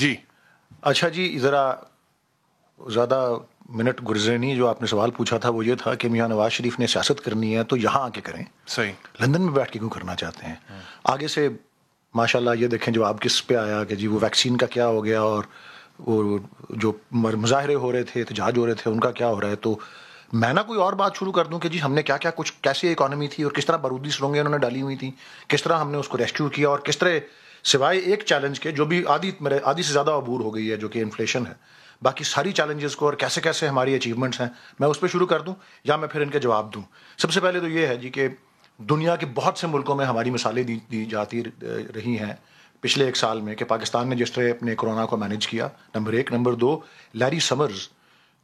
جی اچھا جی، ذرا زیادہ منٹ گزرے نہیں. جو آپ نے سوال پوچھا تھا وہ یہ تھا کہ میاں نواز شریف نے سیاست کرنی ہے تو یہاں آ کے کریں, صحیح, لندن میں بیٹھ کے کیوں کرنا چاہتے ہیں؟ آگے سے ماشاء اللہ یہ دیکھیں جواب کس پہ آیا کہ جی وہ ویکسین کا کیا ہو گیا, اور وہ جو مظاہرے ہو رہے تھے, احتجاج ہو رہے تھے, ان کا کیا ہو رہا ہے. تو میں نہ کوئی اور بات شروع کر دوں کہ جی ہم نے کیا کیا کچھ کیسی اکانومی تھی اور کس طرح بارودی سرنگیں انہوں نے ڈالی ہوئی تھیں, کس طرح ہم نے اس کو ریسکیو کیا, اور کس طرح سوائے ایک چیلنج کے جو بھی آدھی سے زیادہ عبور ہو گئی ہے جو کہ انفلیشن ہے, باقی ساری چیلنجز کو اور کیسے کیسے ہماری اچیومنٹس ہیں, میں اس پہ شروع کر دوں یا میں پھر ان کے جواب دوں. سب سے پہلے تو یہ ہے جی کہ دنیا کے بہت سے ملکوں میں ہماری مثالیں دی جاتی رہی ہیں پچھلے ایک سال میں کہ پاکستان نے جس طرح اپنے کورونا کو مینیج کیا, نمبر ایک. نمبر دو, لیری سمرز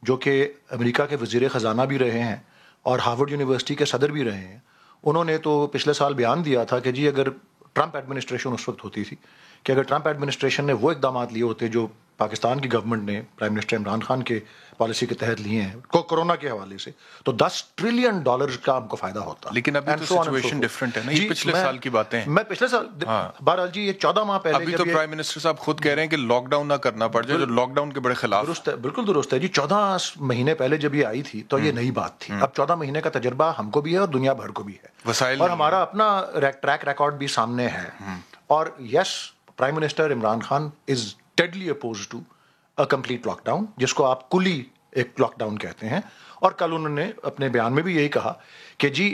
جو کہ امریکہ کے وزیر خزانہ بھی رہے ہیں اور ہارورڈ یونیورسٹی کے صدر بھی رہے ہیں, انہوں نے تو پچھلے سال بیان دیا تھا کہ جی اگر ٹرمپ ایڈمنسٹریشن اس وقت ہوتی تھی کہ اگر ٹرمپ ایڈمنسٹریشن نے وہ اقدامات لیے ہوتے جو پاکستان کی گورنمنٹ نے پرائم منسٹر عمران خان کے پالیسی کے تحت لیے ہیں کورونا کے حوالے سے, تو $10 ٹریلین کا ہم کو فائدہ ہوتا. لیکن ابھی تو سچویشن ڈفرنٹ ہے نا, یہ پچھلے سال کی باتیں ہیں. میں پچھلے سال بہرحال جی یہ 14 ماہ پہلے ابھی تو پرائم منسٹر صاحب خود کہہ رہے ہیں کہ لاک ڈاؤن نہ کرنا پڑ جائے, جو لاک ڈاؤن کے بڑے خلاف. درست ہے, بالکل درست ہے جی. 14 مہینے پہلے جب یہ آئی تھی تو یہ نئی بات تھی. اب 14 مہینے کا تجربہ ہم کو بھی ہے اور دنیا بھر کو بھی ہے, وسائل اور ہمارا اپنا ٹریک ریکارڈ بھی سامنے ہے. اور yes, prime minister Imran Khan is deadly oppose to a complete lockdown, جس کو آپ کلی ایک لاک ڈاؤن کہتے ہیں. اور کل انہوں نے اپنے بیان میں بھی یہی کہا کہ جی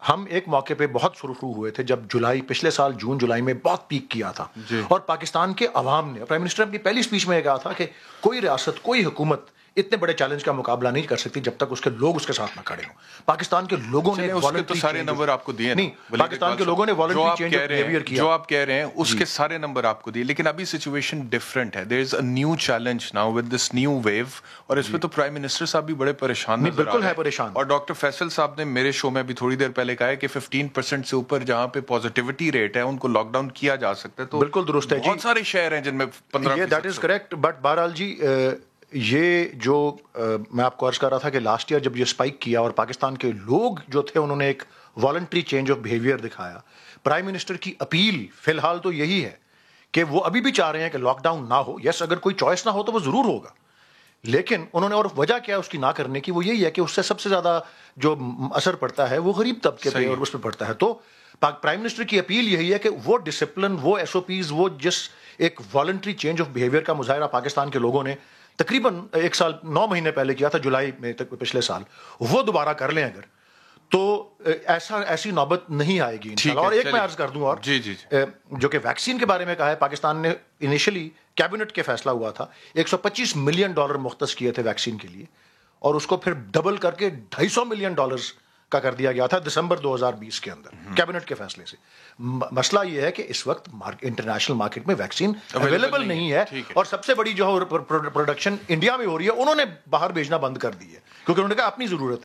ہم ایک موقع پہ بہت سرخرو ہوئے تھے جب پچھلے سال جون جولائی میں بہت پیک کیا تھا جی. اور پاکستان کے عوام نے, پرائم منسٹر نے اپنی پہلی اسپیچ میں یہ کہا تھا کہ کوئی ریاست کوئی حکومت اتنے بڑے چیلنج کا مقابلہ نہیں کر سکتی جب تک اس کے لوگ اس کے ساتھ نہ کھڑے ہوں. پاکستان کے لوگوں نے تو سارے نمبر آپ کو دیے نہیں, پاکستان کے لوگوں نے والنٹری چینج آف بیہیویئر کیا, جو آپ کہہ رہے ہیں اس کے سارے نمبر آپ کو دیے, لیکن ابھی سچویشن ڈفرنٹ ہے. There is a new challenge now with this new wave, اور اس پہ تو پرائم منسٹر صاحب بھی بڑے پریشان نظر بالکل ہے پریشان. اور ڈاکٹر فیصل صاحب نے میرے شو میں بھی تھوڑی دیر پہلے کہا ہے کہ 15% سے اوپر جہاں پہ پازیٹیوٹی ریٹ ہے ان کو لاک ڈاؤن کیا جا سکتا ہے. تو بالکل درست ہے جی, بہت سارے شہر ہیں جن میں 15%. That is correct. بٹ بہرحال جی یہ جو میں آپ کو عرض کر رہا تھا کہ لاسٹ ایئر جب یہ اسپائک کیا اور پاکستان کے لوگ جو تھے انہوں نے ایک والنٹری چینج آف بیہیویئر دکھایا, پرائم منسٹر کی اپیل فی الحال تو یہی ہے کہ وہ ابھی بھی چاہ رہے ہیں کہ لاک ڈاؤن نہ ہو. یس, اگر کوئی چوائس نہ ہو تو وہ ضرور ہوگا, لیکن انہوں نے, اور وجہ کیا ہے اس کی نہ کرنے کی, وہ یہی ہے کہ اس سے سب سے زیادہ جو اثر پڑتا ہے وہ غریب طبقے پہ اور اس پہ پڑتا ہے. تو پرائم منسٹر کی اپیل یہی ہے کہ وہ ڈسپلن, وہ ایس او پیز, وہ جس ایک والنٹری چینج آف بیہیویئر کا مظاہرہ پاکستان کے لوگوں نے تقریباً 1 سال 9 مہینے پہلے کیا تھا, جولائی میں تک پچھلے سال, وہ دوبارہ کر لیں اگر, تو ایسی نوبت نہیں آئے گی انشاءاللہ. اور ایک میں عرض کر دوں اور جو کہ ویکسین کے بارے میں کہا ہے, پاکستان نے انیشلی کیبنٹ کے فیصلہ ہوا تھا $125 ملین مختص کیے تھے ویکسین کے لیے, اور اس کو پھر ڈبل کر کے $250 ملین کا کر دیا گیا تھا دسمبر 2020 کے اندر کیبنٹ کے فیصلے سے. مسئلہ یہ ہے کہ اس وقت انٹرنیشنل مارکیٹ میں ویکسین اویلیبل نہیں ہے, اور سب سے بڑی جو پروڈکشن انڈیا میں ہو رہی ہے انہوں نے باہر بھیجنا بند کر دی ہے کیونکہ انہوں نے کہا اپنی ضرورت